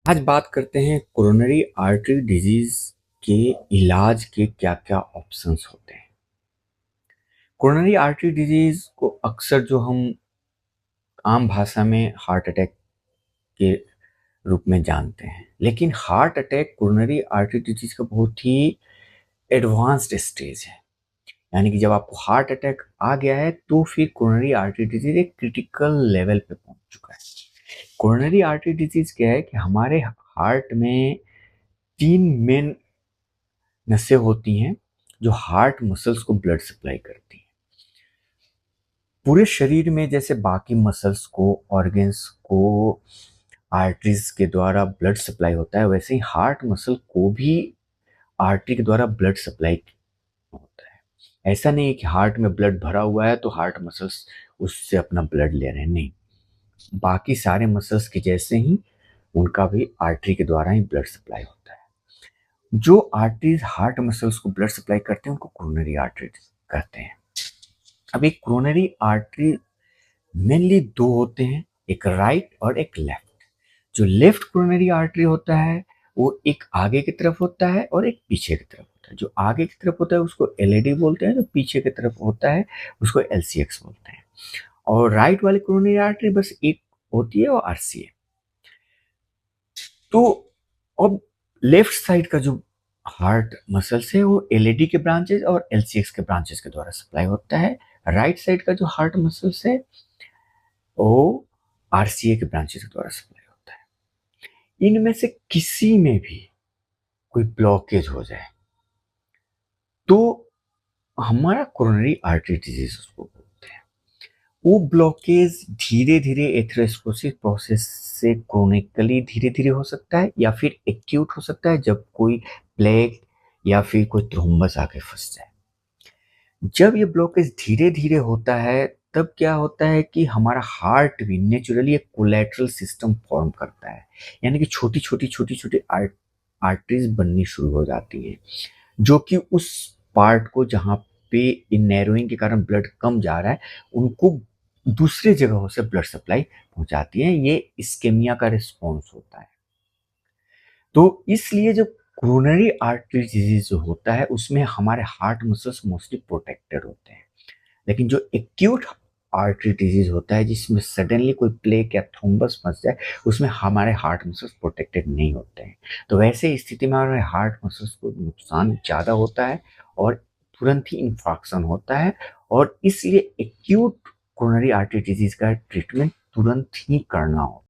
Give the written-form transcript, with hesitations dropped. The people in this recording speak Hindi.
आज बात करते हैं कोरोनरी आर्टरी डिजीज के इलाज के क्या-क्या ऑप्शंस होते हैं। कोरोनरी आर्टरी डिजीज को अक्सर जो हम आम भाषा में हार्ट अटैक के रूप में जानते हैं, लेकिन heart attack coronary artery disease का बहुत ही एडवांस्ड स्टेज है। यानी कि जब आपको हार्ट अटैक आ गया है तो फिर कोरोनरी आर्टरी डिजीज एक क्रिटिकल लेवल पे पहुंच चुका है। कोरोनरी आर्टरी डिजीज क्या है कि हमारे हार्ट में 3 मेन नसें होती हैं जो हार्ट मसल्स को ब्लड सप्लाई करती हैं। पूरे शरीर में जैसे बाकी मसल्स को ऑर्गन्स को आर्टरीज के द्वारा ब्लड सप्लाई होता है, वैसे ही हार्ट मसल को भी आर्टरी के द्वारा ब्लड सप्लाई होता है। ऐसा नहीं है कि हार्ट में ब्लड भरा हुआ है तो हार्ट मसल्स उससे अपना ब्लड ले रहे हैं, नहीं। बाकी सारे मसल्स के जैसे ही उनका भी आर्टरी के द्वारा ही ब्लड सप्लाई होता है। जो आर्टरीज हार्ट मसल्स को ब्लड सप्लाई करते हैं उनको कोरोनरी आर्टरीज कहते हैं। अब एक कोरोनरी आर्टरी मेनली दो होते हैं, एक राइट और एक लेफ्ट। जो लेफ्ट कोरोनरी आर्टरी होता है वो एक आगे की तरफ होता है और एक पीछे की तरफ होता है। जो आगे की तरफ होता है उसको एलएडी बोलते हैं, जो पीछे की तरफ होता है उसको एलसीएक्स बोलते हैं। और राइट वाली कोरोनरी आर्टरी बस एक होती है और आरसीए। तो अब लेफ्ट साइड का जो हार्ट मसल्स है वो एलएडी के ब्रांचेस और एलसीएक्स के ब्रांचेस के द्वारा सप्लाई होता है। राइट साइड का जो हार्ट मसल्स है वो आरसीए के ब्रांचेस के द्वारा सप्लाई होता है। इनमें से किसी में भी कोई ब्लॉकेज हो जाए तो हमारा कोरोनरी आर्टरी डिजीज उसको बोलते हैं। वो ब्लॉकेज धीरे धीरे एथेरोस्क्लेरोसिस प्रोसेस से क्रोनिकली धीरे धीरे हो सकता है या फिर एक्यूट हो सकता है जब कोई प्लेग या फिर कोई थ्रोम्बस आके फंस जाए। जब ये ब्लॉकेज धीरे धीरे होता है तब क्या होता है कि हमारा हार्ट भी नेचुरली एक कोलेटरल सिस्टम फॉर्म करता है। यानी कि छोटी छोटी आर्टरीज बननी शुरू हो जाती हैं जो कि उस पार्ट को जहाँ पे इन नैरोइंग के कारण ब्लड कम जा रहा है उनको दूसरे जगहों से ब्लड सप्लाई पहुंचाती है। ये इस्केमिया का रिस्पॉन्स होता है। तो इसलिए जब कोरोनरी आर्टरी डिजीज जो होता है उसमें हमारे हार्ट मसल्स मोस्टली प्रोटेक्टेड होते हैं। लेकिन जो एक्यूट आर्टरी डिजीज होता है जिसमें सडनली कोई प्लेग या थ्रोम्बस फंस जाए उसमें हमारे हार्ट मसल्स प्रोटेक्टेड नहीं होते हैं। तो वैसे स्थिति में हमारे हार्ट मसल्स को नुकसान ज़्यादा होता है और तुरंत ही इंफाक्शन होता है। और इसलिए एक्यूट कोरोनरी आर्टरी डिजीज का ट्रीटमेंट तुरंत ही करना होता है।